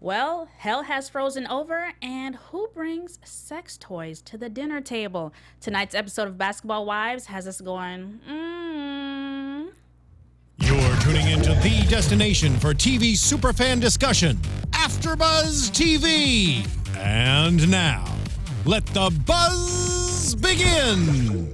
Well, hell has frozen over, and who brings sex toys to the dinner table? Tonight's episode of Basketball Wives has us going, You're tuning into the destination for TV superfan discussion, AFTERBUZZ TV. And now, let the buzz begin.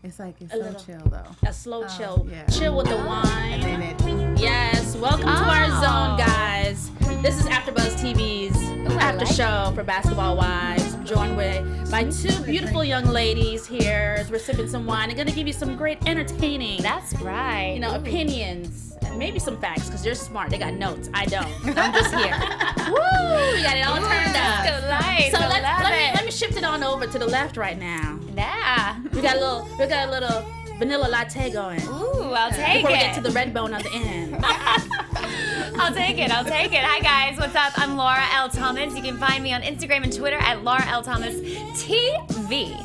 It's like it's A so little- chill though. A slow chill. yeah. Chill with the wine. And then Yes, welcome to our zone, guys. This is AfterBuzz TV's after show for Basketball Wives. I'm joined by two beautiful young ladies here as we're sipping some wine. I'm going to give you some great entertaining, That's right. opinions, and maybe some facts, because you're smart. They got notes. I don't. I'm just here. Woo! We got it all turned up. So light. So I love let it. me shift it on over to the left right now. Yeah. We got a little vanilla latte going. Ooh, I'll take Before we it. get to the red bone on the end. I'll take it. Hi, guys. What's up? I'm Laura L. Thomas. You can find me on Instagram and Twitter at Laura L. Thomas TV.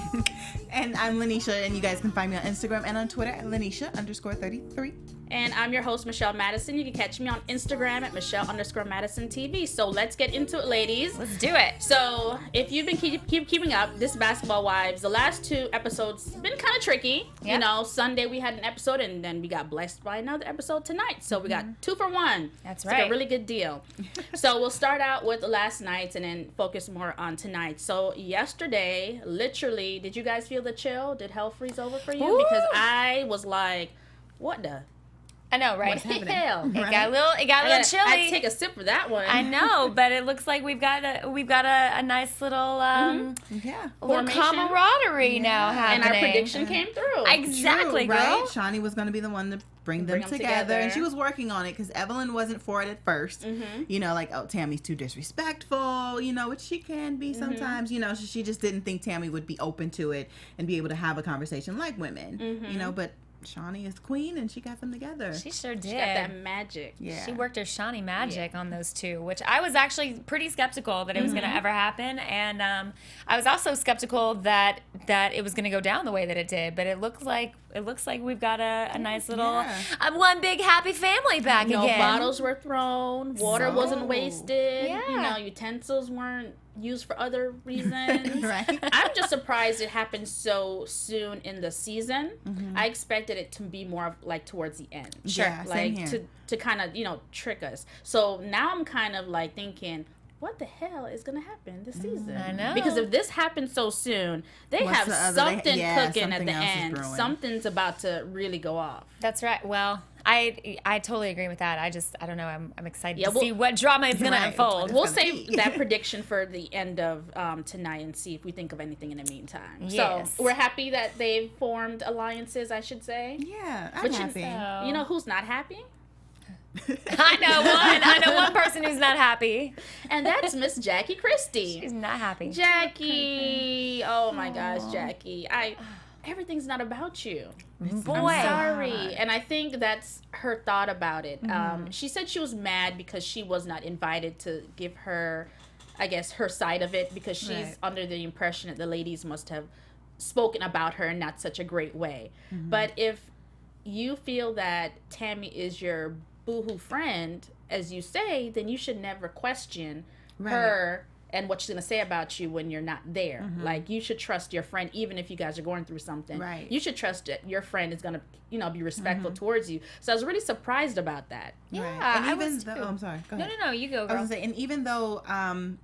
And I'm Lynneisha, and you guys can find me on Instagram and on Twitter at Lynneisha_33. And I'm your host, Michelle Madison. You can catch me on Instagram at Michelle_Madison TV. So let's get into it, ladies. Let's do it. So if you've been keeping up, this Basketball Wives, the last two episodes been kind of tricky. Yep. You know, Sunday we had an episode, and then we got blessed by another episode tonight. So we got 2 for 1. That's It's like right. a really good deal. So we'll start out with the last nights and then focus more on tonight. So yesterday, literally, did you guys feel the chill? Did hell freeze over for you? Ooh. Because I was like, what the I know, right? what the hell? It got a little I chilly. had to take a sip for that one. I know, but it looks like we've got a nice little Yeah. little Formation. camaraderie now And happening. our prediction came through. Exactly, True, girl. right? Shawnee was going to be the one to bring them together, and she was working on it because Evelyn wasn't for it at first. You know, like, oh, Tammy's too disrespectful, you know, which she can be sometimes. You know, she just didn't think Tammy would be open to it and be able to have a conversation like women, you know, but Shawnee is queen, and she got them together. She sure did. She got that magic. Yeah. She worked her Shawnee magic on those two, which I was actually pretty skeptical that it was going to ever happen, and I was also skeptical that it was going to go down the way that it did. But it looks like we've got a nice little one big happy family back No again. bottles were thrown. Water wasn't wasted. Yeah. You know, utensils weren't used for other reasons. Right. I'm just surprised it happened so soon in the season. I expected it to be more of like towards the end. Sure. Yeah, same Like here. to kind of, trick us. So now I'm kind of like thinking, what the hell is going to happen this season? I know. Because if this happens so soon, they What's have the other- something yeah, cooking at something the else is end. brewing. Something's about to really go off. That's right. Well, I totally agree with that. I don't know. I'm excited to we'll- see what drama is going Right. to unfold. We'll gonna save be. that prediction for the end of tonight and see if we think of anything in the meantime. Yes. So we're happy that they've formed alliances, I should say. Yeah, I'm But happy. You know who's not happy? I know one person who's not happy. And that's Miss Jackie Christie. She's not happy. Jackie. Oh my gosh, Jackie. Everything's not about you. Boy. I'm sorry. And I think that's her thought about it. She said she was mad because she was not invited to give her, I guess, her side of it, because she's Right. under the impression that the ladies must have spoken about her in not such a great way. But if you feel that Tammy is your boohoo friend, as you say, then you should never question her and what she's going to say about you when you're not there. Like, you should trust your friend, even if you guys are going through something. Right. You should trust that your friend is going to, be respectful towards you. So I was really surprised about that. Yeah, Right. And I even was though, too. I'm sorry. Go ahead. No, you go, I was girl. gonna say, and even though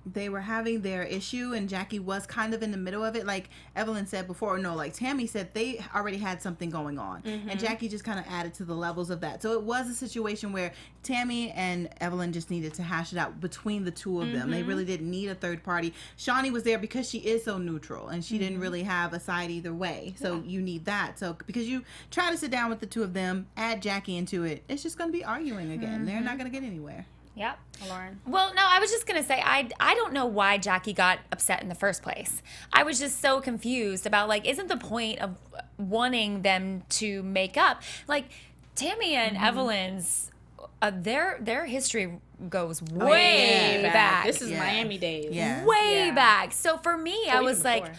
they were having their issue and Jackie was kind of in the middle of it, like Evelyn said before, like Tammy said, they already had something going on, and Jackie just kind of added to the levels of that. So it was a situation where Tammy and Evelyn just needed to hash it out between the two of them. They really didn't need a third party. Shawnee was there because she is so neutral, and she didn't really have a side either way. So you need that. So because you try to sit down with the two of them, add Jackie into it, it's just going to be arguing again. They're not going to get anywhere. Yep. Lauren? Well, no, I was just going to say, I don't know why Jackie got upset in the first place. I was just so confused about, like, isn't the point of wanting them to make up? Like, Tammy and Evelyn's, their history goes way yeah. back. This is Yeah. Miami days. Yeah. Way Yeah. back. So for me, I even was like, before.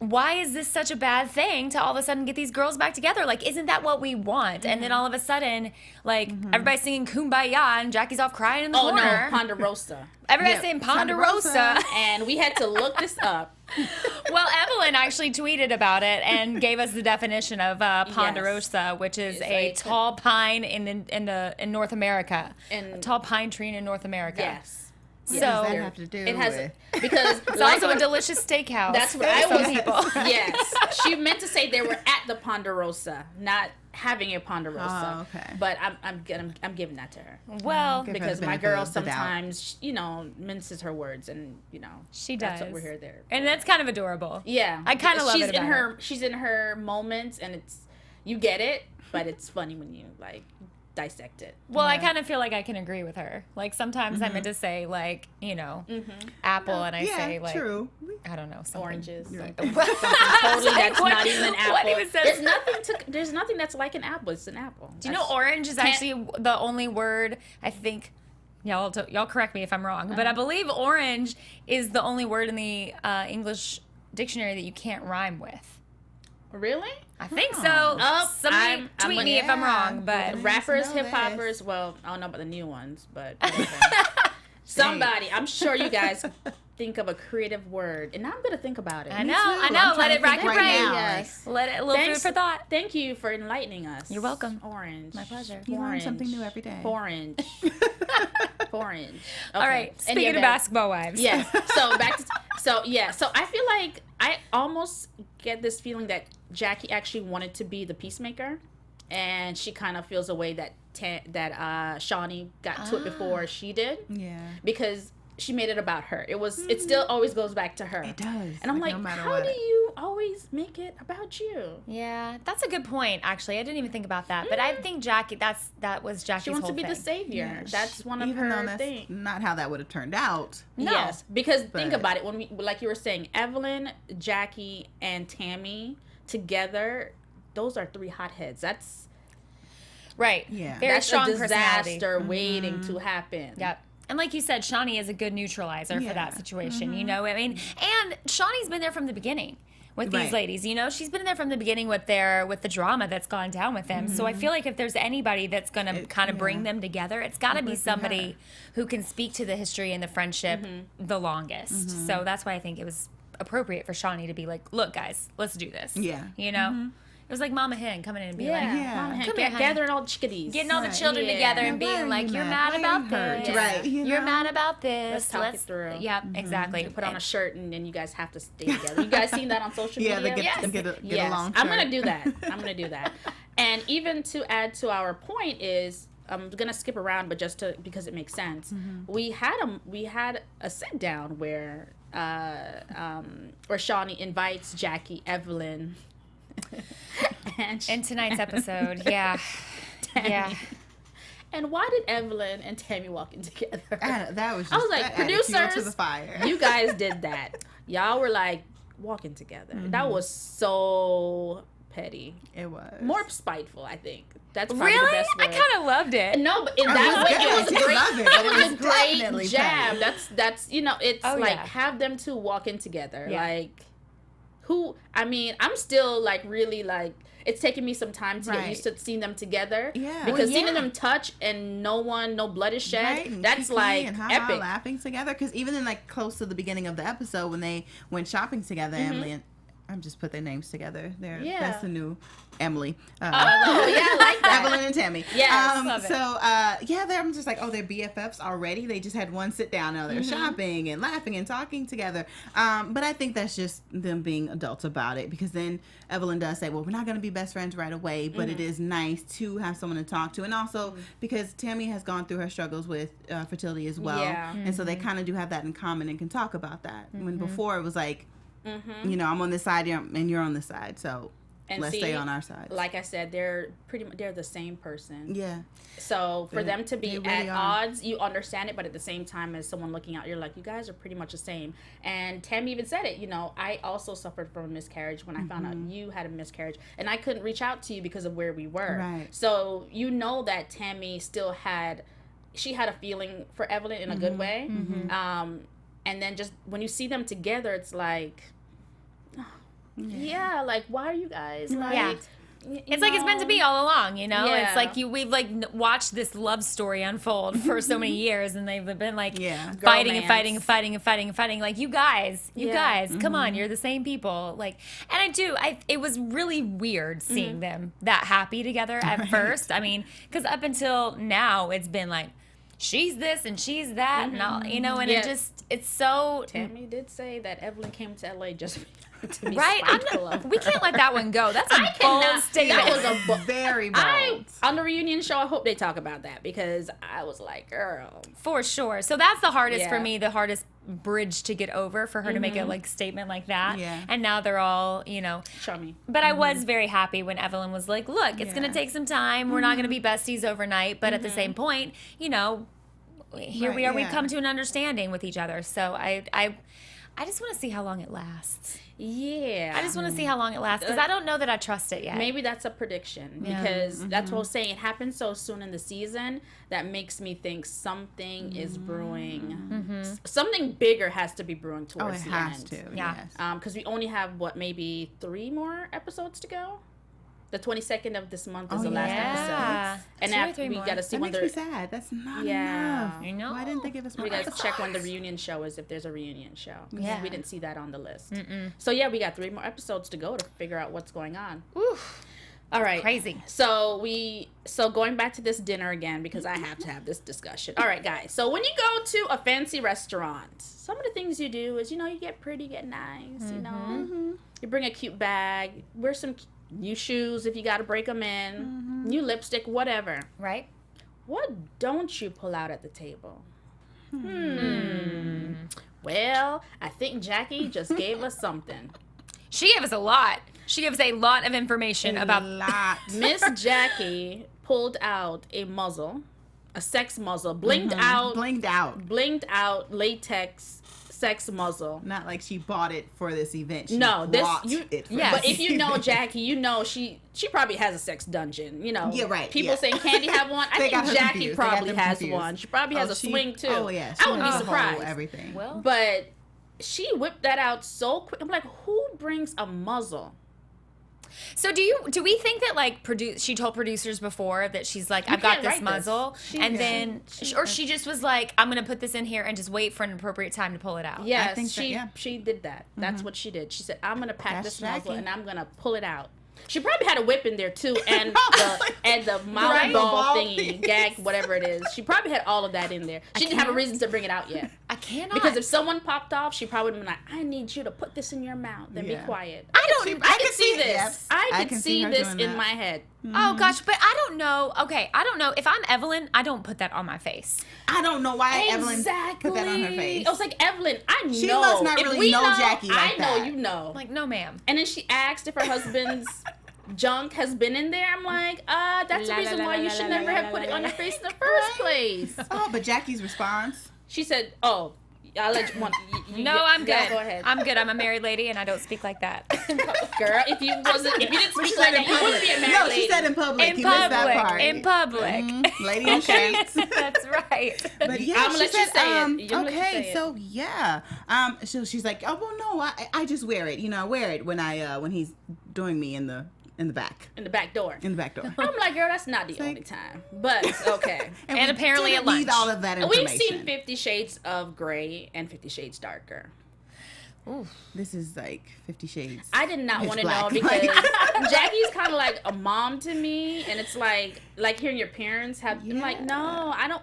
why is this such a bad thing to all of a sudden get these girls back together? Like, isn't that what we want? And then all of a sudden, like, everybody's singing Kumbaya and Jackie's off crying in the corner. Oh, no, Ponderosa. Everybody's saying Ponderosa. And we had to look this up. Well, Evelyn actually tweeted about it and gave us the definition of Ponderosa, which is a tall pine in North America. A tall pine tree in North America. Yes. So Yeah, what does that have to do it has with? Because It's also a delicious steakhouse. That's what I was. people. Yes, she meant to say they were at the Ponderosa, not having a Ponderosa. Oh, okay. But I'm giving that to her. Well, Give her Because the my benefit girl of the doubt. sometimes, minces her words, and she that's does. what we're here there. And that's kind of adorable. Yeah, I kind of love she's it in about her. She's in her moments, and you get it, but it's funny when you dissect it. Well, I kind of feel like I can agree with her. Like, sometimes I meant to say, like, apple, and I say, like, true. I don't know, something. Oranges. Like, Something totally that's What- not even an apple. what even says- There's nothing that's like an apple. It's an apple. Do you know orange is actually the only word, I think, y'all correct me if I'm wrong, but I believe orange is the only word in the English dictionary that you can't rhyme with. Really? I think so. Oh, Somebody I'm tweet gonna- me if I'm wrong, but Rappers, know hip hoppers. Well, I don't know about the new ones, but whatever. Somebody. I'm sure you guys think of a creative word, and I'm gonna think about it. I know. too. I'm Let trying it to rack think your right brain. now. Yes. Let it a little food for thought. Thank you for enlightening us. You're welcome. Orange. My pleasure. You learn Orange. something new every day. Orange. Orange. All right. Speaking of basketball wives. Yes. So back to so I feel like I almost get this feeling that Jackie actually wanted to be the peacemaker, and she kind of feels a way that Shawnee got to it before she did. Yeah. Because she made it about her. It still always goes back to her. It does. And I'm like, no matter how what. do you always make it about you? Yeah, that's a good point. Actually, I didn't even think about that. But I think Jackie, that was Jackie's She wants to whole be the thing. savior. Yeah. That's one of Even though her that's things. not how that would have turned out. No. Yes, because think But- about it. When we, like you were saying, Evelyn, Jackie, and Tammy together, those are three hotheads. That's Right. Yeah. Very that's strong a disaster personality. waiting to happen. Yep. And like you said, Shawnee is a good neutralizer for that situation. You know, I mean, and Shawnee's been there from the beginning with these Right. ladies. You know, she's been there from the beginning with the drama that's gone down with them. So I feel like if there's anybody that's going to kind of bring them together, it's got to be somebody who can speak to the history and the friendship the longest. So that's why I think it was appropriate for Shawnee to be like, "Look, guys, let's do this." Yeah. You know. It was like Mama Hen coming in and being like, Yeah. Mama Hen, Come here, honey. gathering all the chickadees. getting all the Right. children Yeah. together and Yeah, why being are like, you "You're mad? mad Why are about you hurt?" this. Right, You're know? mad about this. Let's talk it through. Yep, exactly. Put on a shirt and then you guys have to stay together. You guys seen that on social Yeah, media? they get, Yes. get Yes, along. I'm gonna do that. And even to add to our point is, I'm gonna skip around, but because it makes sense. We had a sit down where Shawnee invites Jackie, Evelyn, and In tonight's episode, yeah. Yeah. And why did Evelyn and Tammy walk in together? That was just, I was like, that added fuel to producers, the fire. you guys did that. Y'all were like walking together. That was so petty. It was. More spiteful, I think. That's probably Really? the best I word. kind of loved it. No, but in was that way, good. it was I great. love it, but It it was a was great definitely jab. petty. That's it's Oh, like yeah. have them two walk in together. Yeah. Like who? I mean, I'm still like really like. It's taking me some time to get Right. used to seeing them together. Yeah. Because Well, seeing yeah. them touch and no blood is shed, Right, and that's Kiki like and epic. laughing together. Because even in like close to the beginning of the episode when they went shopping together, Emily and I'm just put their names together. Yeah. That's the new Emily. Oh, yeah, I like that. Evelyn and Tammy. Yes, love it. So, I'm just like, oh, they're BFFs already. They just had one sit down. Now they're shopping and laughing and talking together. But I think that's just them being adults about it, because then Evelyn does say, well, we're not going to be best friends right away, but it is nice to have someone to talk to. And also because Tammy has gone through her struggles with fertility as well. Yeah. And so they kind of do have that in common and can talk about that. When before it was like, you know, I'm on this side and you're on this side. So And let's see, stay on our side. Like I said, they're the same person. Yeah. So for them to be They at really are. odds, you understand it, but at the same time, as someone looking out, you're like, you guys are pretty much the same. And Tammy even said it. You know, I also suffered from a miscarriage when I found out you had a miscarriage, and I couldn't reach out to you because of where we were. Right. So you know that Tammy still had a feeling for Evelyn in a good way. And then just when you see them together, it's like, Yeah, like, why are you guys like... Yeah. It's like it's meant to be all along, you know? Yeah. It's like we've like watched this love story unfold for so many years, and they've been like fighting and fighting and fighting and fighting and fighting. Like, you guys, come on, you're the same people. Like, and it was really weird seeing them that happy together at first. I mean, because up until now, it's been like, she's this and she's that, and all, you know, and it's so... Tammy did say that Evelyn came to LA just to be right? We can't let that one go. That's a bold statement. That was a very bold. On the reunion show, I hope they talk about that, because I was like, girl. For sure. So that's the hardest for me, the hardest bridge to get over, for her to make a like statement like that. Yeah. And now they're all, you know. Chummy. But I was very happy when Evelyn was like, look, it's going to take some time. We're not going to be besties overnight. But at the same point, you know, here we are. We've come to an understanding with each other. So I just want to see how long it lasts. Yeah. I just want to see how long it lasts, because I don't know that I trust it yet. Maybe that's a prediction, because that's what I was saying. It happened so soon in the season that makes me think something is brewing. Something bigger has to be brewing towards the end. It has to. Yeah. Yes. Because we only have, maybe 3 more episodes to go? The 22nd of this month is the last episode. And 2 or after 3 we more. got to see That when makes they're... me sad. That's not Yeah. enough. I know. Why didn't they give us more? We got to check when the reunion show is, if there's a reunion show. Yeah. We didn't see that on the list. So yeah, we got 3 more episodes to go to figure out what's going on. Oof. All right. Crazy. So going back to this dinner again, because I have to have this discussion. All right, guys. So when you go to a fancy restaurant, some of the things you do is, you know, you get pretty, get nice, you know. You bring a cute bag, wear some new shoes if you got to break them in, new lipstick, whatever. Right? What don't you pull out at the table? Well, I think Jackie just gave us something. She gave us a lot. She gave us a lot of information about... Miss Jackie pulled out a muzzle, a sex muzzle, blinged out latex sex muzzle. Not like she bought it for this event. She No, brought it for But this if you know event. Jackie, you know she probably has a sex dungeon. You know, Yeah, right, People yeah. saying Candy have one. I They got think her Jackie confused. They got probably them has confused. one. She probably has a swing too. Oh yeah, I wouldn't be has a whole surprised. Everything. Well, But she whipped that out so quick. I'm like, who brings a muzzle? so do we think that like she told producers before that she's like, I've got can't this write muzzle, this. and then she just was like, I'm gonna put this in here and just wait for an appropriate time to pull it out. Yes, think she did that. That's what she did. She said, I'm gonna pack That's this muzzle Jackie. and I'm gonna pull it out. She probably had a whip in there too, and the molly Right. ball Ball thingy, thing. gag, whatever it is. She probably had all of that in there. She didn't have a reason to bring it out yet. I cannot. Because if someone popped off, she probably would have been like, I need you to put this in your mouth and Yeah. be quiet. I I can see this. yes. I I can can see see her this doing in that. my head. Oh gosh, but I don't know. Okay, I don't know. If I'm Evelyn, I don't put that on my face. I don't know why Evelyn put that on her face. I was like, Evelyn, I know. She must not If really we know Jackie like I know that. you know. Like, no, ma'am. And then she asked if her husband's junk has been in there. I'm like, that's the La, reason la, why la, you la, should la, never la, have la, put it la, on la. your face in the first place. Oh, but Jackie's response. She said, "Oh, I'll let you one. No, I'm good. Go ahead, I'm good. I'm a married lady and I don't speak like that. girl. If you didn't But she speak said like in that, you wouldn't be a public. married No, lady. she said in public. In He missed that public. part. In public. Lady in shades. That's right. But yeah, I'ma she let you said, say it. I'm gonna let you say okay, it. so yeah. So she's like, oh well, no, I just wear it. You know, I wear it when he's doing me in the back. in the back door. In the back door. I'm like, girl, that's not the only time. But okay. And we apparently didn't at lunch. need all of that information. We've seen 50 Shades of Grey and 50 Shades Darker. This is like 50 Shades. I did not Pitch want to know black. because Jackie's kind of like a mom to me, and it's like hearing your parents have. I'm like, no, I don't.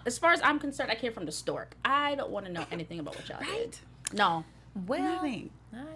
As far as I'm concerned, I came from the stork. I don't want to know anything about what y'all did. No. Well, Nothing.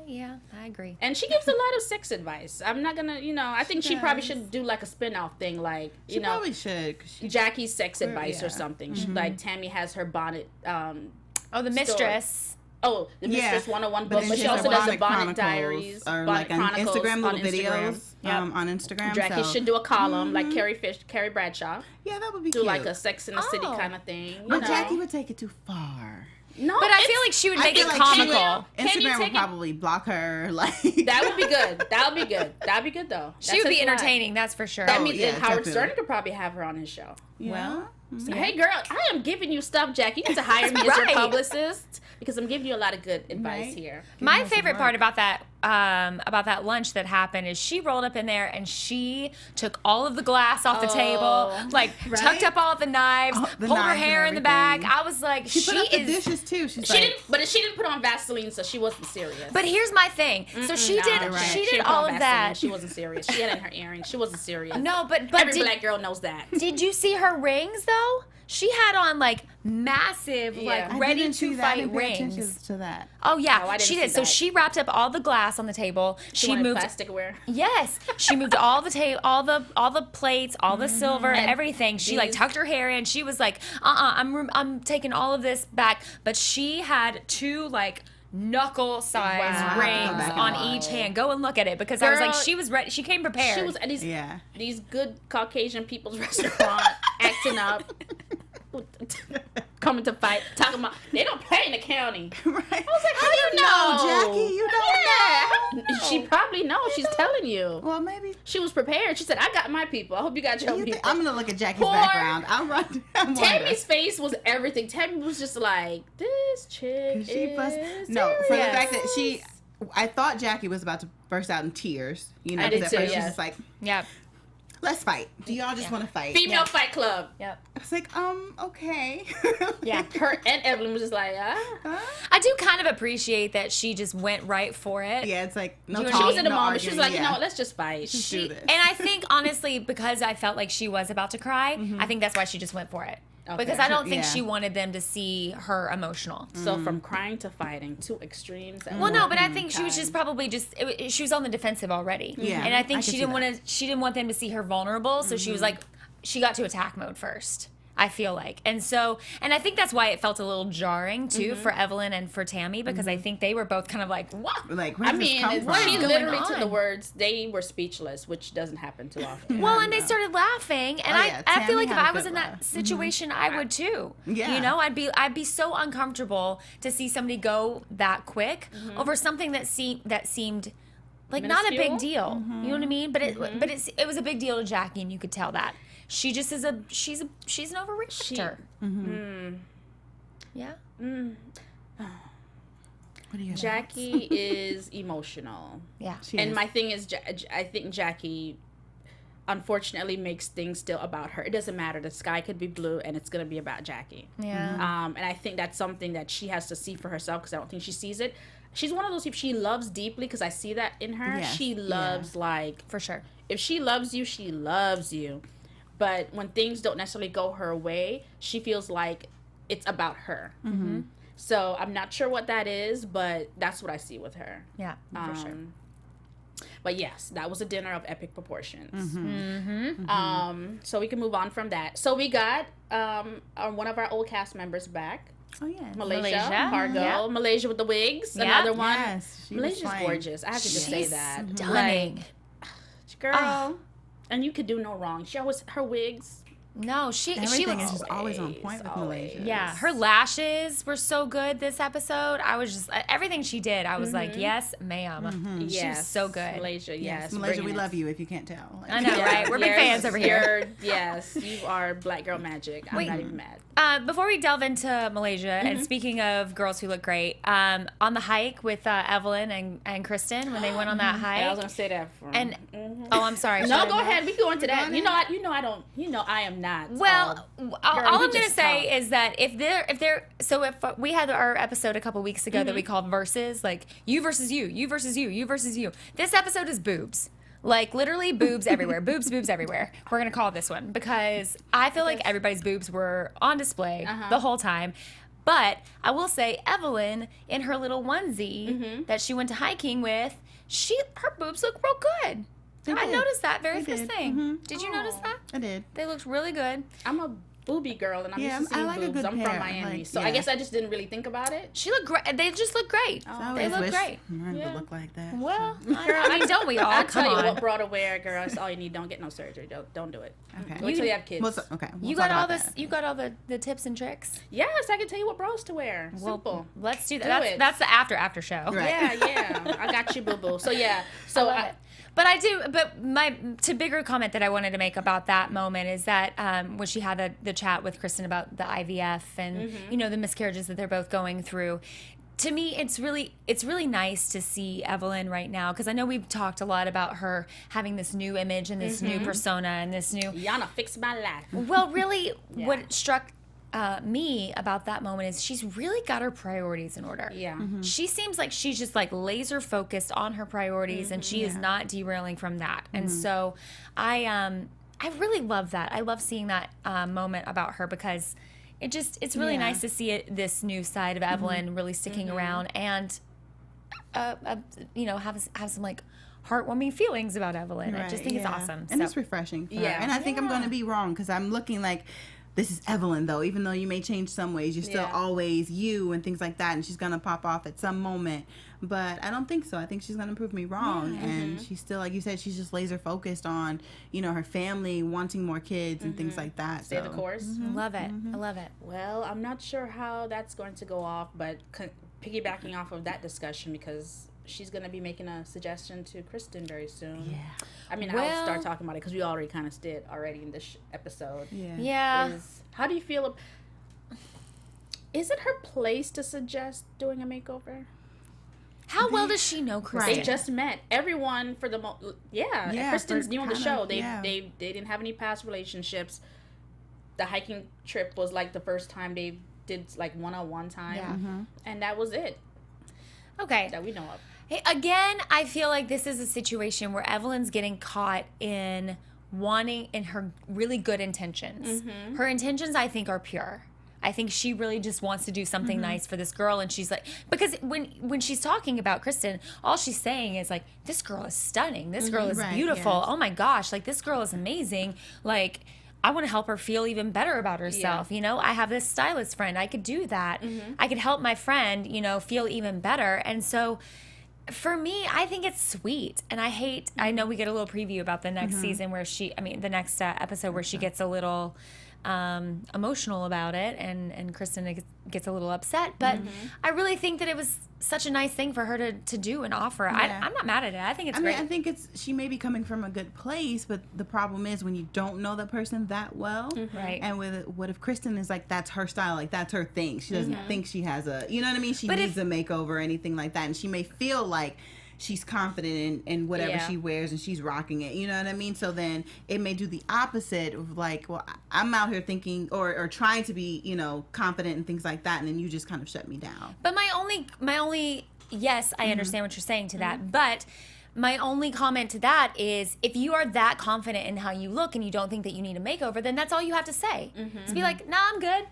yeah, I agree. And she gives a lot of sex advice. I'm not gonna, I think she probably should do like a spin-off thing, like, She probably should. 'Cause she, Jackie's sex advice or yeah. something. Like Tammy has her bonnet. Oh, the mistress. Oh, the Yeah. Mistress 101 but book, then but she has also her does the Bonnet Bonnet Diaries, or Bonnet like on Chronicles Instagram, little on Instagram. videos on Instagram. Jackie so. should do a column like Carrie Bradshaw. Yeah, that would be Do cute. like a Sex in the City Oh. kind of thing. You But know? Jackie would take it too far. No, But I feel like she would I make feel it like she comical. Can you Instagram would take it- probably block her. Like that would be good. That would be good. That'd be good though. She would be entertaining, that's for sure. That Oh, means yeah, that Howard definitely. Stern could probably have her on his show. Well, Hey girl, I am giving you stuff, Jack. You need to hire me as your right. publicist because I'm giving you a lot of good advice Right. here. My her some favorite work. part about that about that lunch that happened is she rolled up in there and she took all of the glass off the table, like tucked up all the knives, pulled her hair in the back. I was like, she put up the dishes too. She didn't put on Vaseline, so she wasn't serious. But here's my thing. So she did all of that. She wasn't serious. She had in her earrings. She wasn't serious. No, but every black girl knows that. Did you see her rings though? She had on like massive, like ready to fight rings. To that. Oh yeah, she did. So she wrapped up all the glass on the table. She moved plasticware. Yes, she moved all the all the plates, all the silver, and everything. She like tucked her hair in. She was like, I'm taking all of this back. But she had two like knuckle size rings on each hand. Go and look at it because I was like, she was ready. She came prepared. She was at these good Caucasian people's restaurant acting up. Coming to fight, talking about they don't play in the county. Right. I was like, how do you know, Jackie? You don't know. She probably knows. She's telling you. Well, maybe she was prepared. She said, "I got my people. I hope you got your people." I'm gonna look at Jackie's background. I'm right. Tammy's face was everything. Tammy was just like, "This chick is serious." No, for the fact that I thought Jackie was about to burst out in tears. You know, I did too. She was just like, "Yep, let's fight. Do y'all just want to fight?" Female Fight Club. Yep. I was like, okay. Yeah. Her and Evelyn was just like, I do kind of appreciate that she just went right for it. Yeah, it's like, no she talking, was in the no moment. arguing. She was like, you know what, let's just fight. Just do this. And I think, honestly, because I felt like she was about to cry, I think that's why she just went for it. Okay. Because I don't think she wanted them to see her emotional. So from crying to fighting, two extremes. Well, no, but I think she was just probably she was on the defensive already. Yeah, and I think she didn't want them to see her vulnerable, so she was like, she got to attack mode first. I feel like. And I think that's why it felt a little jarring too for Evelyn and for Tammy, because I think they were both kind of like, what? Like, where does this come from? She literally took the words, they were speechless, which doesn't happen too often. Well, and they started laughing, and I feel like if I was in that situation, I would too. Yeah. You know, I'd be so uncomfortable to see somebody go that quick over something that seemed like not a big deal. You know what I mean? But it was a big deal to Jackie, and you could tell that. She just is she's an overreactor. Yeah. What do you Jackie is emotional. Yeah. And my thing is, I think Jackie, unfortunately, makes things still about her. It doesn't matter. The sky could be blue, and it's going to be about Jackie. Yeah. And I think that's something that she has to see for herself, because I don't think she sees it. She's one of those people, she loves deeply, because I see that in her. Yes. She loves, like... For sure. If she loves you, she loves you. But when things don't necessarily go her way, she feels like it's about her. So I'm not sure what that is, but that's what I see with her. Yeah, for sure. But yes, that was a dinner of epic proportions. So we can move on from that. So we got one of our old cast members back. Oh, yeah. Malaysia. Pargo. Yeah. Malaysia with the wigs. Yeah. Another one. Yes, Malaysia's gorgeous. I have to just say that. Stunning. Like, girl. And you could do no wrong. She always, her wigs. No, everything is just always on point with Malaysia. Yeah, her lashes were so good this episode. I was just everything she did. I was like, yes, ma'am. She was so good. Malaysia, yes. Malaysia, we love you if you can't tell. I know, right? We're big fans over here. Yes, you are black girl magic. I'm not even mad. Before we delve into Malaysia, and speaking of girls who look great, on the hike with Evelyn and Kristen when they went on that hike. Yeah, I was gonna say that. Oh, I'm sorry. No, go ahead. We go into that. I am not. Well, all I'm gonna say is that if we had our episode a couple weeks ago that we called Versus, like you versus you, you versus you, you versus you. This episode is boobs. Like literally boobs everywhere. boobs everywhere. We're going to call this one because I feel like everybody's boobs were on display the whole time. But I will say Evelyn in her little onesie that she went to hiking with, her boobs look real good. I noticed that very first thing. Did you notice that? I did. They looked really good. I'm a booby girl, and I'm used to seeing boobs. I'm from Miami, so I guess I just didn't really think about it. She looked great. They just look great. They look great. Mine would look like that. Well, I mean, don't we all? I'll tell you what bra to wear, girl. That's all you need. Don't get no surgery. Don't do it. Okay. Wait till you have kids. You got all this. You got all the tips and tricks. Yes, I can tell you what bras to wear. Simple. Let's do that. That's the after show. Right. Yeah. I got you, boo boo. So yeah. But my bigger comment that I wanted to make about that moment is that when she had the chat with Kristen about the IVF and the miscarriages that they're both going through, to me, it's really nice to see Evelyn right now, because I know we've talked a lot about her having this new image and this new persona and this new. Yana fixed my life. Well, really, what struck me about that moment is she's really got her priorities in order. Yeah. She seems like she's just like laser focused on her priorities, and she is not derailing from that. And so, I really love that. I love seeing that moment about her, because it's really nice to see this new side of Evelyn really sticking around, and have some like heartwarming feelings about Evelyn. I just think it's awesome. And it's refreshing for her. And I think I'm going to be wrong, because I'm looking like, this is Evelyn, though. Even though you may change some ways, you're still always you and things like that, and she's going to pop off at some moment. But I don't think so. I think she's going to prove me wrong. And she's still, like you said, she's just laser focused on, her family, wanting more kids and things like that. Stay the course. Love it. I love it. Well, I'm not sure how that's going to go off, but piggybacking off of that discussion, because she's going to be making a suggestion to Kristen very soon. Yeah. I mean, I'll start talking about it, because we already kind of did already in this episode. Yeah. How do you feel? Is it her place to suggest doing a makeover? How well does she know Kristen? They just met. Everyone for the Kristen's new on the show. They didn't have any past relationships. The hiking trip was like the first time they did like one-on-one time, and that was it. Okay, that we know of. Hey, again, I feel like this is a situation where Evelyn's getting caught in her really good intentions. Her intentions, I think, are pure. I think she really just wants to do something nice for this girl, and she's like, because when she's talking about Kristen, all she's saying is like, this girl is stunning, this girl is beautiful, oh my gosh, like this girl is amazing, like I want to help her feel even better about herself. I have this stylist friend, I could do that. I could help my friend, feel even better. And so for me, I think it's sweet. And I know we get a little preview about the next season where the next episode where she gets a little emotional about it, and Kristen gets a little upset, but I really think that it was such a nice thing for her to do and offer. I'm not mad at it. I think it's great. I think she may be coming from a good place, but the problem is when you don't know the person that well, right? And what if Kristen is like, that's her style, like that's her thing. She doesn't think she has she needs a makeover or anything like that, and she may feel like she's confident in whatever she wears and she's rocking it, you know what I mean? So then it may do the opposite of like, well, I'm out here thinking or trying to be, confident and things like that, and then you just kind of shut me down. But my only yes, I understand what you're saying to that, but my only comment to that is, if you are that confident in how you look and you don't think that you need a makeover, then that's all you have to say. To be like, nah, I'm good.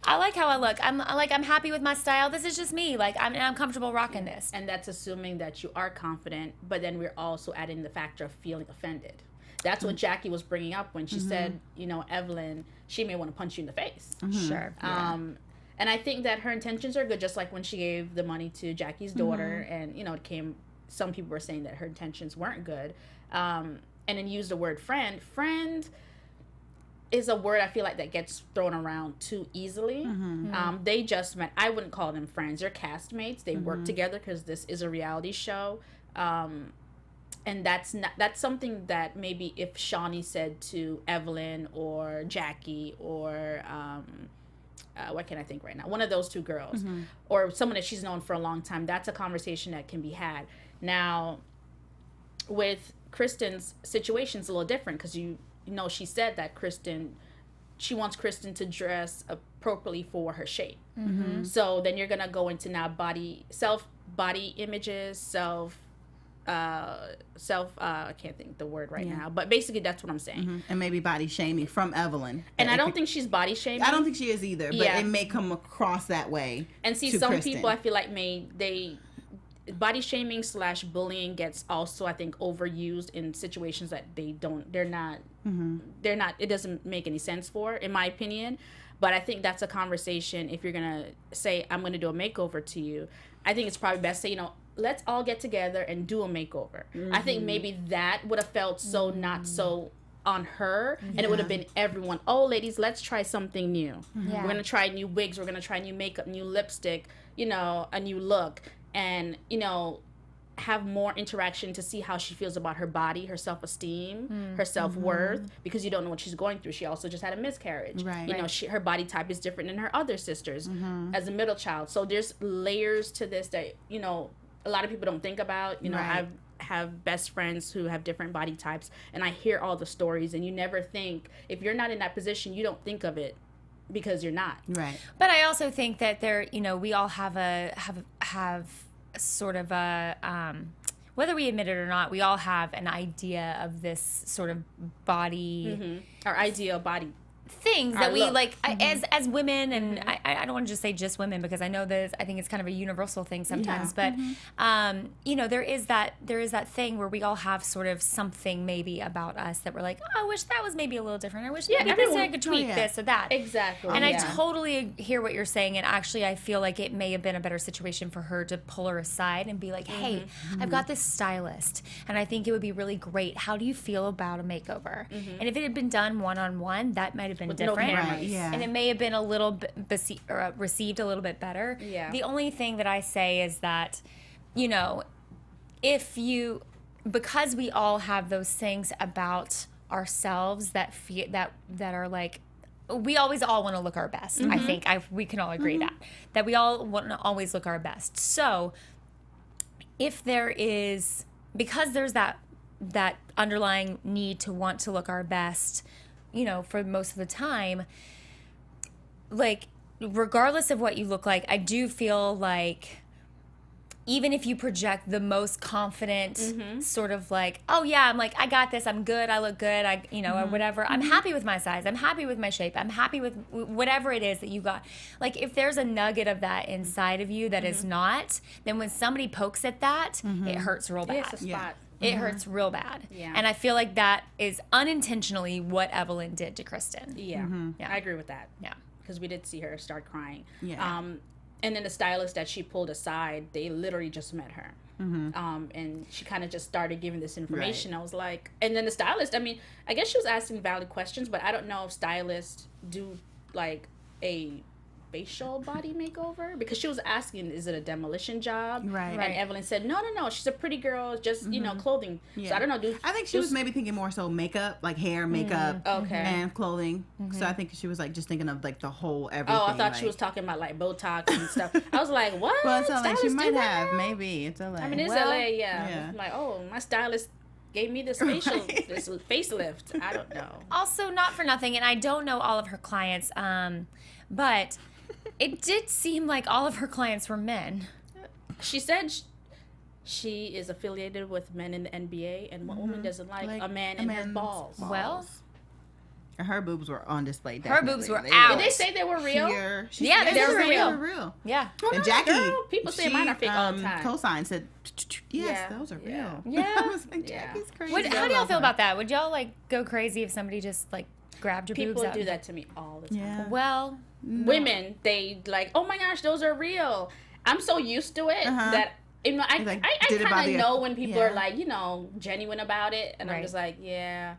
I like how I look. I'm happy with my style. This is just me. Like I'm comfortable rocking this. And that's assuming that you are confident, but then we're also adding the factor of feeling offended. That's what Jackie was bringing up when she said, Evelyn, she may want to punch you in the face. Sure. And I think that her intentions are good, just like when she gave the money to Jackie's daughter, and some people were saying that her intentions weren't good, and then used the word friend. Friend is a word I feel like that gets thrown around too easily. They just met. I wouldn't call them friends. They're castmates. They work together because this is a reality show. And that's something that maybe if Shawnee said to Evelyn or Jackie or what can I think right now? One of those two girls or someone that she's known for a long time, that's a conversation that can be had. Now, with Kristen's situation, it's a little different because she said that she wants Kristen to dress appropriately for her shape. So then you're going to go into now body images, I can't think the word right now, but basically that's what I'm saying. And maybe body shaming from Evelyn. And I don't think she's body shaming. I don't think she is either, but it may come across that way. And see, some Kristen. People I feel like body shaming / bullying gets also, I think, overused in situations that they're not, it doesn't make any sense for, in my opinion. But I think that's a conversation. If you're going to say, I'm going to do a makeover to you, I think it's probably best to say, let's all get together and do a makeover. I think maybe that would have felt so not so on her, and it would have been everyone. Oh, ladies, let's try something new. We're going to try new wigs. We're going to try new makeup, new lipstick, a new look. And, have more interaction to see how she feels about her body, her self-esteem, her self-worth, because you don't know what she's going through. She also just had a miscarriage. Right. You know, her body type is different than her other sisters as a middle child. So there's layers to this that, you know, a lot of people don't think about. You know, Right. I have best friends who have different body types, and I hear all the stories, and you never think, if you're not in that position, you don't think of it because you're not. Right. But I also think that we all have sort of a whether we admit it or not, we all have an idea of this sort of body Our ideal body. things Our that we look. like as women, and I don't want to just say just women, because I know that I think it's kind of a universal thing sometimes, but you know, there is that thing where we all have sort of something maybe about us that we're like, oh, I wish that was maybe a little different. I wish maybe this I could tweak this or that. Exactly. And I totally hear what you're saying, and actually I feel like it may have been a better situation for her to pull her aside and be like, hey, I've got this stylist, and I think it would be really great. How do you feel about a makeover? And if it had been done one-on-one, that might have been With different. no cameras. Right, yeah. And it may have been a little bit received a little bit better. Yeah. The only thing that I say is that, you know, because we all have those things about ourselves that are like, we always all want to look our best. I think we can all agree that we all want to always look our best. So if there is, because there's that underlying need to want to look our best, you know, for most of the time, like, regardless of what you look like, I do feel like even if you project the most confident sort of like, oh yeah, I'm like, I got this, I'm good, I look good, or whatever, I'm happy with my size, I'm happy with my shape, I'm happy with whatever it is that you got. Like, if there's a nugget of that inside of you that is not, then when somebody pokes at that, it hurts real bad. It's a spot. It hurts real bad. Yeah. And I feel like that is unintentionally what Evelyn did to Kristen. Yeah. Yeah. I agree with that. Yeah. Because we did see her start crying. Yeah. And then the stylist that she pulled aside, they literally just met her. And she kind of just started giving this information. I was like, and then the stylist, I mean, I guess she was asking valid questions, but I don't know if stylists do like a facial body makeover, because she was asking, is it a demolition job? Right. And Evelyn said, no, she's a pretty girl, just you know, clothing. So I don't know, I think she was maybe thinking more so makeup, like hair, makeup, and clothing. So I think she was like just thinking of like the whole everything. Oh, I thought like, she was talking about like Botox and stuff. I was like, what? Well, it's LA. She Stylists might do that have, now? maybe. It's LA. I mean, it's LA, yeah. I'm like, oh, my stylist gave me this facial, this facelift. I don't know. Also, not for nothing, and I don't know all of her clients, but it did seem like all of her clients were men. She said she is affiliated with men in the NBA, and what woman doesn't like a man in her balls? Well, her boobs were on display. Her boobs were They out. Did they say they were real? Pure. Yeah, they were They real. were real. yeah. And Jackie, girl, people say mine are fake all the time. Co-signed said, yes, Yeah, those are yeah. real. Yeah. I was like, Yeah. Jackie's crazy. How do y'all feel about that? Would y'all like go crazy if somebody just like grabbed your boobs People out? do that to me all the time. Yeah. Well, Women, they like, oh my gosh, those are real. I'm so used to it that, you know, I Like, I did it kind bother of you? know when people Yeah. are like, you know, genuine about it, and I'm Right. just like, yeah,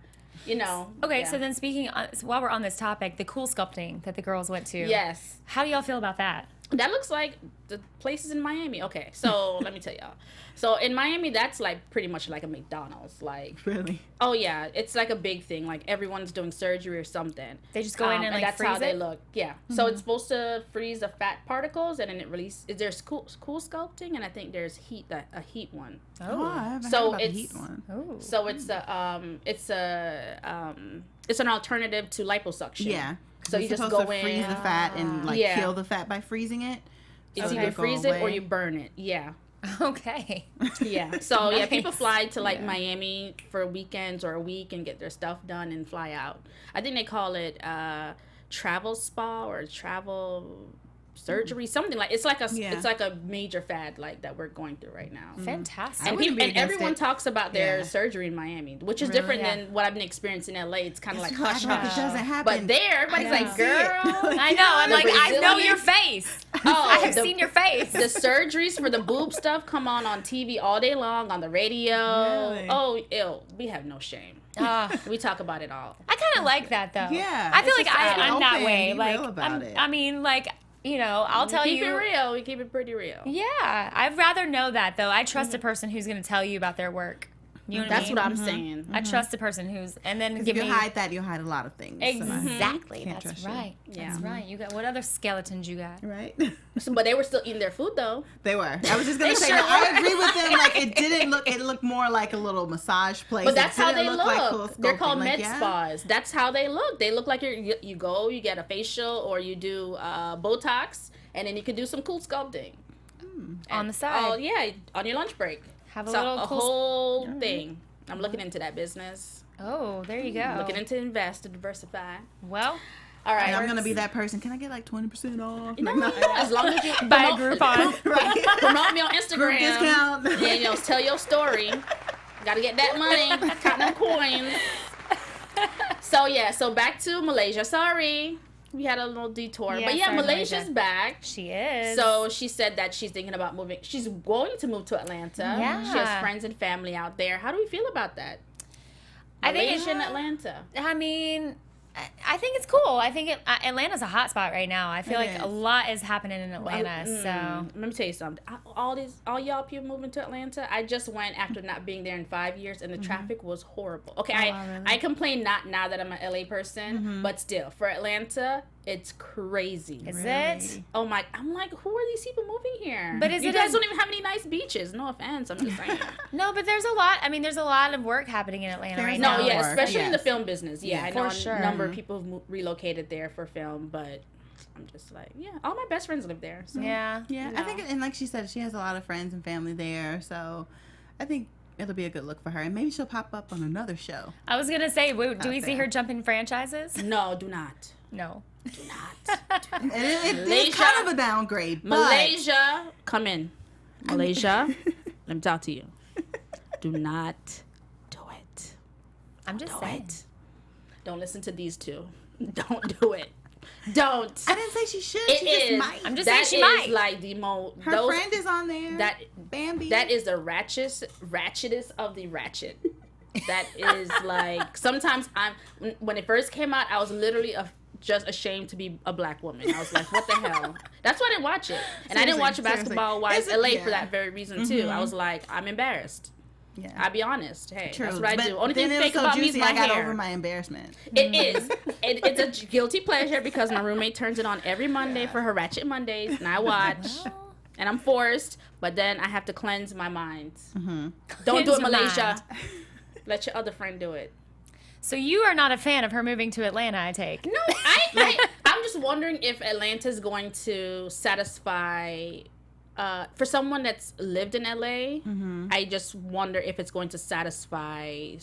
you know. okay, yeah. so then so while we're on this topic, the cool sculpting that the girls went to. Yes. How do y'all feel about that? That looks like the places in Miami. Okay, so let me tell y'all. So in Miami, that's like pretty much like a McDonald's. Like, Really? oh yeah, it's like a big thing. Like everyone's doing surgery or something. They just go in and like that's freeze how they it? look. Yeah. So it's supposed to freeze the fat particles, and then it releases. There's cool sculpting, and I think there's a heat one. Oh, I haven't So heard about the it's- heat one. Oh. So it's an alternative to liposuction. Yeah. So It's you just supposed go to freeze in. the fat and like Yeah. kill the fat by freezing it. It's so either it'll go freeze it or away. you burn it. Yeah. Okay. Yeah. So yeah, people Nice. fly to like Yeah. Miami for weekends or a week and get their stuff done and fly out. I think they call it travel spa or travel surgery, something like it's like a major fad like that we're going through right now. Fantastic. I And, wouldn't be and against everyone it. talks about their Yeah. surgery in Miami, which is Really? different Yeah. than what I've been experiencing in LA. It's kind of like hush It hush. doesn't happen. But there, everybody's I like, can see it. girl. I know. I'm The like, I know Brazilian- your face. Oh, I have the- seen your face. The surgeries for the boob stuff come on TV all day long on the radio. Really? Oh, ew. We have no shame. Ah. We talk about it all. I kind of like that though. Yeah, I feel it's like just I'm that open, way. be Like, real about it. I mean, like, I'll tell you. Keep it real. We keep it pretty real. Yeah, I'd rather know that though. I trust a person who's going to tell you about their work. You know what I mean? That's what I'm saying. I trust a person who's, and then If give you me hide that, you'll hide a lot of things. exactly. Can't That's trust you. right. Yeah. That's right. You got what other skeletons you got? Right? But they were still eating their food though. They were. I was just gonna They say sure that. I agree with them. Like it didn't look. It looked more like a little massage place. But that's It how didn't they look. like cool They're sculpting. called Like, med yeah. spas. That's how they look. They look like you go, you get a facial, or you do Botox, and then you can do some cool sculpting On the side. Oh yeah, on your lunch break. Have a So little a cool whole thing. I'm looking into that business. Oh, there you go. Looking into invest to diversify. Well, All right, And I'm gonna be that person. Can I get like 20% off? No, Like, as long as you buy a Groupon. right. promote me on Instagram. Group discount. Yeah, tell your story. Gotta get that money. Count them coins. So back to Malaysia. Sorry, we had a little detour, Yeah, but yeah, sorry, Malaysia's Malaysia. back. She is. So she said that she's thinking about moving. She's going to move to Atlanta. Yeah. She has friends and family out there. How do we feel about that? I think Malaysia and Atlanta. I mean, I think it's cool. I think Atlanta's a hot spot right now. I feel It like is. a lot is happening in Atlanta. So Let me tell you something. All y'all people moving to Atlanta. I just went after not being there in 5 years, and the traffic was horrible. Okay, wow, really? I complain not now that I'm an LA person, but still for Atlanta, it's crazy. is Really? it? Oh my! I'm like, who are these people moving here? But is you it guys a- don't even have any nice beaches. No offense, I'm just saying. No, but there's a lot. I mean, there's a lot of work happening in Atlanta There's right No, now. yeah, Work, especially in the yes. film business. Yeah, Yeah, I know for sure. a number of people have relocated there for film, but I'm just like, yeah, all my best friends live there. So. Yeah. Yeah, I think, and like she said, she has a lot of friends and family there, so I think it'll be a good look for her, and maybe she'll pop up on another show. I was gonna say, do Out we see there. her jumping franchises? No, do not. No. Do not. And it's Malaysia. kind of a downgrade, but Malaysia, come in. Malaysia, let me talk to you. Do not do it. I'm just Do saying. it. Don't listen to these two. Don't do it. Don't. I didn't say she should. It she just is. might. I'm just That saying she is might. like the most. Her friend is on there. That Bambi. That is the ratchetest of the ratchet. That is like sometimes when it first came out, I was literally just ashamed to be a black woman. I was like, what the hell? That's why I didn't watch it, and I didn't watch Seriously, Basketball Wives seriously. LA Yeah. for that very reason too. I was like, I'm embarrassed. Yeah. I'll be honest. Hey, True. that's what I But do. Only then thing it was fake so about me is juicy, my I got hair. over my embarrassment. It is. It's a guilty pleasure because my roommate turns it on every Monday for her Ratchet Mondays, and I watch. Well, And I'm forced, but then I have to cleanse my mind. Don't Cleanse do it, your Malaysia. mind. Let your other friend do it. so you are not a fan of her moving to Atlanta, I take. No, I'm just wondering if Atlanta's going to satisfy. For someone that's lived in LA, I just wonder if it's going to satisfy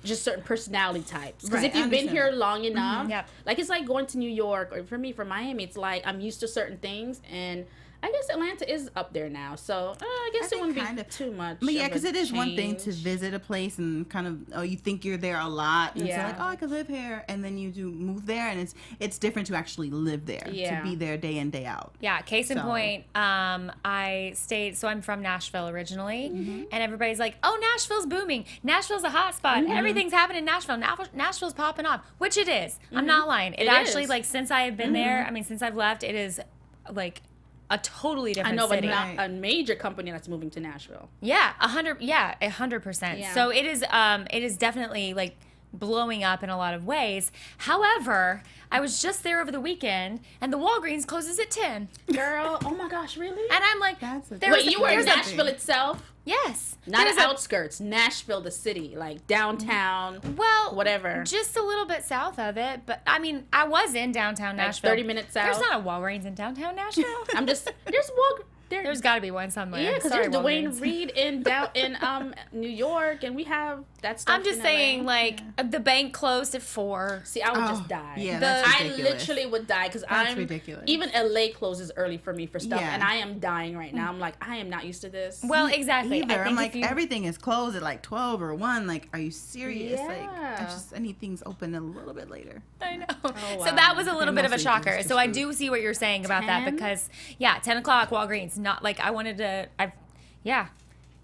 just certain personality types. Because Right, if you've I been here understand. long enough, Yep. like it's like going to New York, or for me, for Miami, it's like I'm used to certain things, and I guess Atlanta is up there now. So I guess it think wouldn't be kind of. too much. But yeah, because because it is one thing to visit a place and kind of, you think you're there a lot, and Yeah. it's like, I could live here, and then you do move there, and it's different to actually live there, Yeah. to be there day in, day out. Yeah, case in So- point, I stayed, so I'm from Nashville originally, and everybody's like, oh, Nashville's booming. Nashville's a hot spot. Everything's happening in Nashville. Nashville's popping off, which it is. I'm not lying. It actually, is. like, since I have been there, I mean, since I've left, it is, like, a totally I different know, but city. not a major company that's moving to Nashville. Yeah, 100%. Yeah. So it is definitely like blowing up in a lot of ways. However, I was just there over the weekend, and the Walgreens closes at 10, Girl, oh my gosh, really? and I'm like, That's a- there's- Wait, you were in there's a- Nashville itself? Yes, Not there's the a- outskirts. Nashville, the city, like downtown. Well, Whatever. just a little bit south of it, but I mean, I was in downtown Like Nashville. 30 minutes There's south? not a Walgreens in downtown Nashville. I'm just There's got to be one somewhere. yeah, because Sorry, there's Dwayne Walgreens. Reed in New York, and we have that stuff. I'm just in saying, LA. like, the bank closed at 4. See, I would Oh, just die. yeah, The- that's I ridiculous. literally would die because That's I'm ridiculous. Even LA closes early for me for stuff, Yeah. and I am dying right now. I'm like, I am not used to this. Well, exactly. Either. I I'm think like, if you, everything is closed at like 12 or 1. Like, are you serious? Like, Yeah. anything's open a little bit later. I know. wow. So that was a little bit of a mostly shocker. just So I food. do see what you're saying about that 10? because, yeah, 10 o'clock Walgreens. Not like I wanted to. Yeah.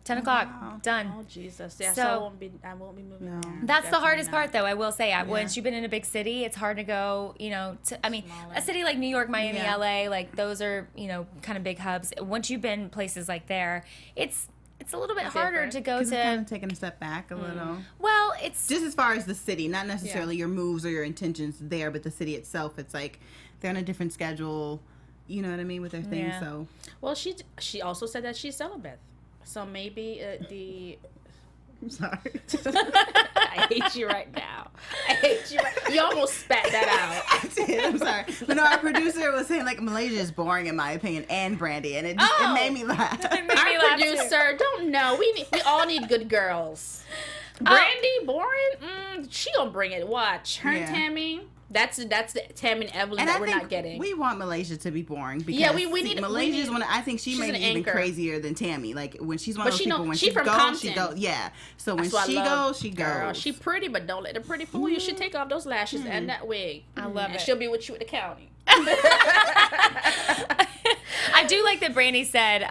10 o'clock. Wow. Done. Oh Jesus! Yeah, So- so I won't be moving there. That's the Definitely hardest not. part, though. I will say, once you've been in a big city, it's hard to go. A city like New York, Miami, Yeah. LA, like those are kind of big hubs. Once you've been places like there, it's a little bit harder Different. to go Because it's kind to. of taking a step back a little. Well, it's Just as far as the city, not necessarily your moves or your intentions there, but the city itself. It's like they're on a different schedule. You know what I mean with their things. Yeah. So Well, she also said that she's celibate, so maybe I'm sorry. I hate you right now. I hate you. You almost spat that out. I did. I'm sorry. But no, our producer was saying like Malaysia is boring in my opinion, and Brandy, and it made me laugh. It made me Our laugh, too. producer don't know. We all need good girls. Brandy, boring. She gonna bring it. Watch her and Yeah. Tammy. That's the Tammy and Evelyn And that I we're think not getting. we want Malaysia to be boring. Because, Yeah, we need- Malaysia's one. I think she she's may an be even anchor. crazier than Tammy. Like when she's one But of those she people. know- When she she from goes, she Compton. goes. Yeah. So when That's what she I love. goes, she Girl, goes. she pretty, but don't let the pretty fool you. She take off those lashes Mm-hmm. and that wig. I love and it. she'll be with you at the county. I do like that Brandy said.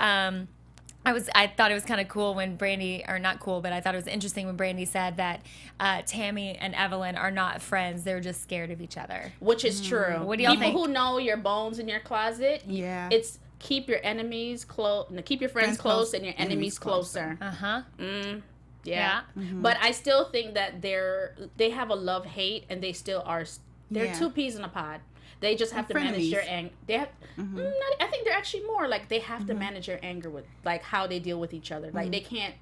I thought it was kind of cool when Brandy, or not cool, but I thought it was interesting when Brandy said that Tammy and Evelyn are not friends; they're just scared of each other. Which is true. What do y'all People think? who know your bones in your closet, Yeah. it's keep your enemies close, keep your friends Friends close, close, and your enemies enemies closer. Uh-huh. Yeah. But I still think that they have a love hate, and they still are. They're Yeah. two peas in a pod. They just have to manage frenemies. their anger. They have. I think they're actually more like they have to manage their anger with like how they deal with each other. Like they can't.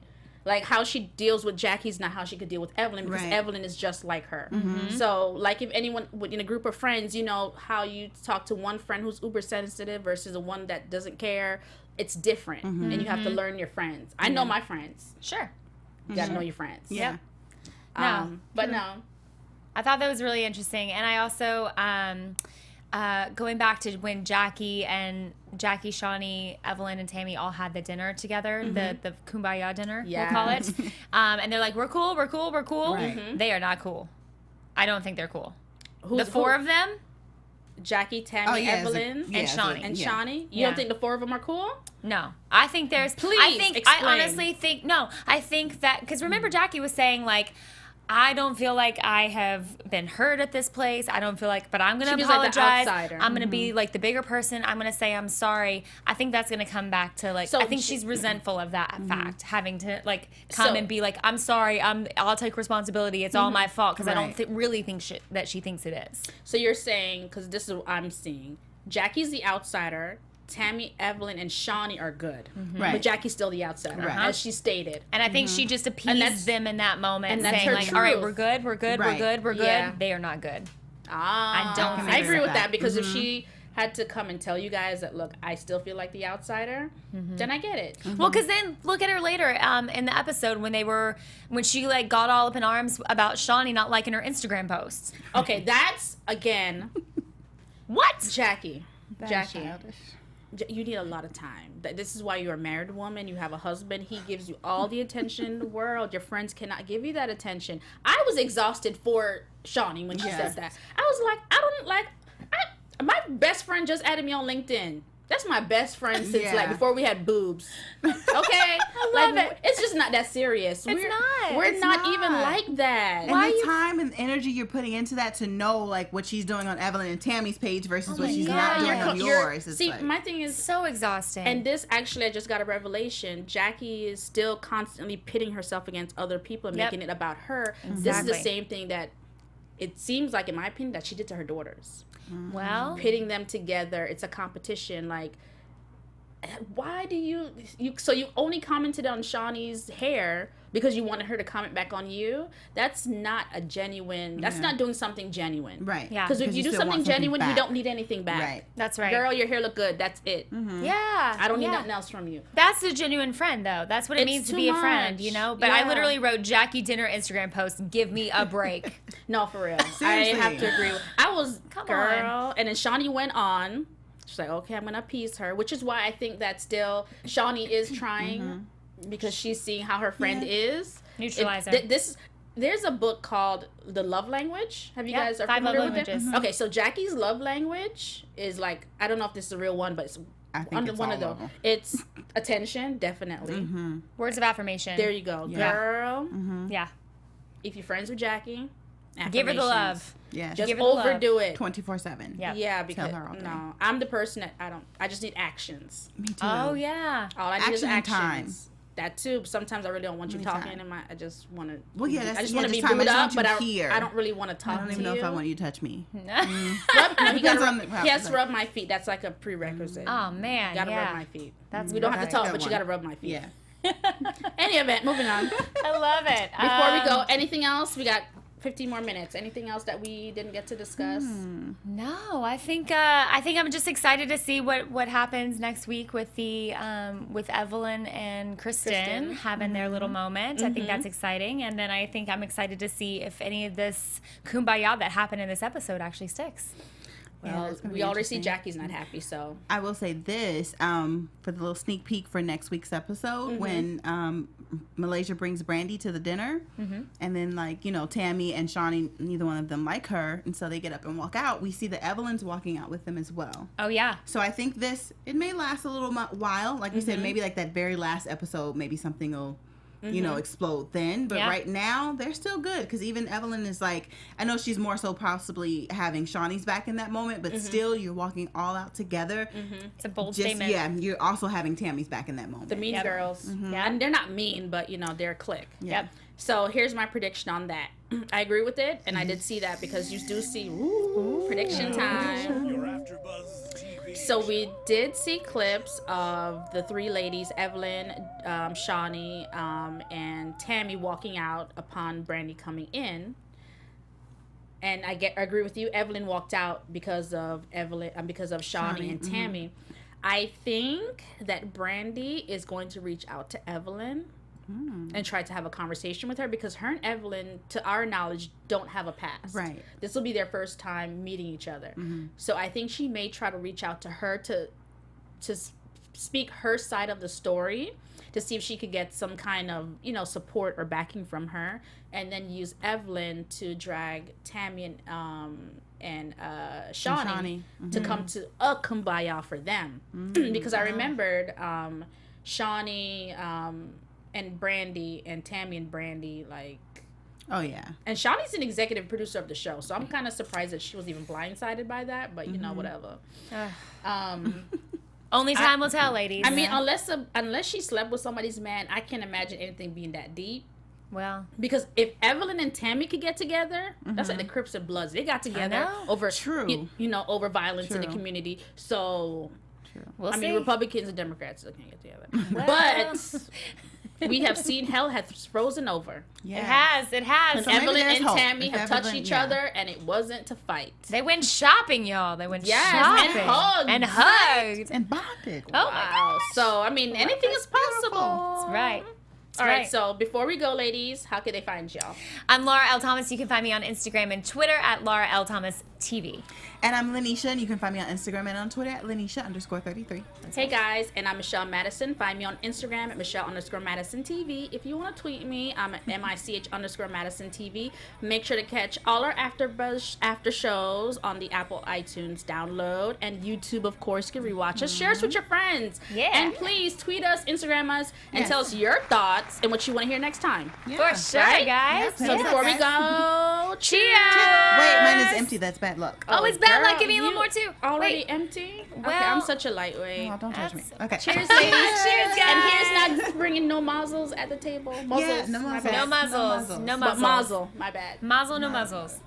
Like how she deals with Jackie's not how she could deal with Evelyn, because Right. Evelyn is just like her. So like if anyone in a group of friends, you know how you talk to one friend who's uber sensitive versus the one that doesn't care. It's different, and you have to learn your friends. I know my friends. Sure. You gotta know your friends. Yeah. No. But no. I thought that was really interesting, and I also going back to when Jackie, Shawnee, Evelyn, and Tammy all had the dinner together, the kumbaya dinner, Yeah. we'll call it, and they're like, we're cool. Right. They are not cool. I don't think they're cool. Who's The four of them Jackie, Tammy, Evelyn, and Shawnee. and yeah. Shawnee. You Yeah. don't think the four of them are cool? No, I think there's. Please I explain. honestly think no. I think that because remember Jackie was saying like, I don't feel like I have been hurt at this place. I don't feel like, but I'm gonna She was like the apologize. outsider. I'm gonna be like the bigger person. I'm gonna say I'm sorry. I think that's gonna come back to like. So I think she- she's resentful of that fact, having to like come So- and be like, I'm sorry. I'll take responsibility. It's all my fault because I don't Right. really think that she thinks it is. So you're saying, because this is what I'm seeing, Jackie's the outsider. Tammy, Evelyn, and Shawnee are good, Right. but Jackie's still the outsider, Right. as she stated. And I think she just appeased that's- them in that moment, and that's saying her like, "All right, truth. we're good, we're good, Right. we're good." Yeah. They are not good. I don't I think agree so. with that, because if she had to come and tell you guys that, look, I still feel like the outsider, then I get it. Well, because then look at her later in the episode when she like got all up in arms about Shawnee not liking her Instagram posts. Okay, that's again, What? Jackie. Jackie. Childish. You need a lot of time. This is why you're a married woman. You have a husband. He gives you all the attention in the world. Your friends cannot give you that attention. I was exhausted for Shawnee when she said that. I was like, my best friend just added me on LinkedIn. That's my best friend since Yeah. like before we had boobs. Okay, I love it. It's just not that serious. It's not. We're It's not not. even like that. And the time and energy you're putting into that to know like what she's doing on Evelyn and Tammy's page versus what she's not doing on yours. It's See, like, my thing is, So exhausting. and this actually, I just got a revelation. Jackie is still constantly pitting herself against other people and Yep. making it about her. This is Exactly. the same thing that it seems like, in my opinion, that she did to her daughters. well, Pitting them together. It's a competition. Like, why do you so you only commented on Shawnee's hair because you wanted her to comment back on you? That's not a genuine, that's not doing something genuine. right. Yeah. Because if you do still something want genuine, you back. don't need anything back. Right. that's right. Girl, your hair look good. That's it. Yeah. I don't need yeah. nothing else from you. That's a genuine friend, though. That's what it It's means to too be a friend, much. you know? But I Yeah. literally wrote Jackie dinner Instagram post, give me a break. No, for real. Seriously. I have to agree. I was, Come girl. And then Shawnee went on. She's like, okay, I'm going to appease her, which is why I think that still Shawnee is trying because she's seeing how her friend is. Neutralize her. There's a book called The Love Language. Have you Yeah, guys are 5 familiar love with it? languages. Okay, so Jackie's love language is like, I don't know if this is a real one, but it's I think it's one all of of those. them. It's attention, definitely. Words of affirmation. There you go, Yeah. girl. Yeah. If you're friends with Jackie, Give her the affirmations. love. Yeah, Just Give her the love. overdo it. 24/7. Yeah. Yeah, because her all day. no, I'm the person that I just need actions. Me too. Oh yeah. All I need is Action and actions. time. That too. Sometimes I really don't want you talking Anytime. in my. I just want to. Well, yeah, I that's- just yeah, want to this be time I booed just up, want you but here. I don't really want to talk I don't to even know you. if I want you to touch me. No, he Depends on gotta, the- he has to rub my feet. That's like a prerequisite. Oh man. You gotta yeah. rub my feet. That's We don't have to right. talk, Good but you one. gotta rub my feet. Yeah. Any event, moving on. I love it. Before we go, anything else? We got 15 more minutes. Anything else that we didn't get to discuss? No, I think I'm just excited to see what happens next week with the with Evelyn and Kristen having their little moment. I think that's exciting, and then I think I'm excited to see if any of this kumbaya that happened in this episode actually sticks. Well, that's gonna we be already see interesting. Jackie's not happy, so I will say this for the little sneak peek for next week's episode when Malaysia brings Brandy to the dinner, and then like Tammy and Shawnee, neither one of them like her, and so they get up and walk out. We see the Evelyns walking out with them as well. Oh yeah. So I think it may last a little while. Like we said, maybe like that very last episode, maybe something will. Explode then. But Yeah. right now, they're still good. Because even Evelyn is like, I know she's more so possibly having Shawnee's back in that moment, but still, you're walking all out together. It's a bold Just, statement. yeah, you're also having Tammy's back in that moment. the mean Yep. girls. Yeah. And they're not mean, but they're a clique. Yep. So here's my prediction on that. I agree with it, and I did see that because you do see prediction time. Your AfterBuzz TV. So we did see clips of the three ladies, Evelyn, Shawnee, and Tammy walking out upon Brandy coming in. And I agree with you. Evelyn walked out because of Shawnee and Tammy. I think that Brandy is going to reach out to Evelyn and try to have a conversation with her because her and Evelyn, to our knowledge, don't have a past. Right. This will be their first time meeting each other. So I think she may try to reach out to her to speak her side of the story to see if she could get some kind of, support or backing from her, and then use Evelyn to drag Tammy and Shawnee to come to a kumbaya for them. Because I remembered Shawnee and Brandy and Tammy and Brandy, like, Oh, yeah. and Shawnee's an executive producer of the show, so I'm kind of surprised that she was even blindsided by that, but whatever. Only time will tell, ladies. I mean, unless she slept with somebody's man, I can't imagine anything being that deep. well, Because if Evelyn and Tammy could get together, that's like the Crips and Bloods. They got together know. over True. over violence in the True. community. So we'll I see. mean, Republicans and Democrats still can't get together. Well. But we have seen hell has frozen over. Yeah. It has. So maybe Evelyn there's and hope. Tammy If have touched Evelyn- each yeah. other, and it wasn't to fight. They went shopping, y'all. They went Yes, shopping. and hugged. And hugged. And bonded. Oh my Wow. So I mean, anything is possible. That's right. All right. right. So before we go, ladies, how can they find y'all? I'm Laura L. Thomas. You can find me on Instagram and Twitter at Laura L. Thomas TV. And I'm Lynneisha, and you can find me on Instagram and on Twitter at Lynneisha_33. Hey guys, and I'm Michelle Madison. Find me on Instagram at Michelle_Madison TV. If you want to tweet me, I'm at MICH_Madison TV. Make sure to catch all our AfterBuzz after shows on the Apple iTunes download and YouTube, of course. You can rewatch us. Share us with your friends. Yeah. And please tweet us, Instagram us, and Yes. tell us your thoughts and what you want to hear next time. For sure, Right? guys. So Yes. before we go, Cheers. Wait, mine is empty. That's bad luck. Oh, it's bad luck. girl, Give me a little you more, too. Already Wait. empty? Okay, Well- I'm such a lightweight. Oh, don't touch me. That's- Okay. Cheers, ladies. Cheers, guys. And here's not bringing no muzzles at the table. Muzzles. Yeah, no my muzzles. bad. No muzzles. No But muzzles. muzzle, my bad. Muzzle, no muzzles.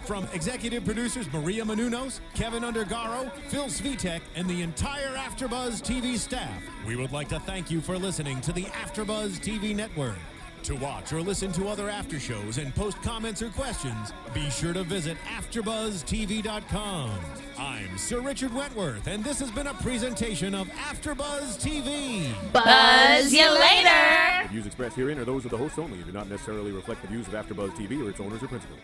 From executive producers Maria Menounos, Kevin Undergaro, Phil Svitek, and the entire AfterBuzz TV staff, we would like to thank you for listening to the AfterBuzz TV network. To watch or listen to other after shows and post comments or questions, be sure to visit AfterBuzzTV.com. I'm Sir Richard Wentworth, and this has been a presentation of AfterBuzz TV. Buzz you later. The views expressed herein are those of the hosts only and do not necessarily reflect the views of AfterBuzz TV or its owners or principals.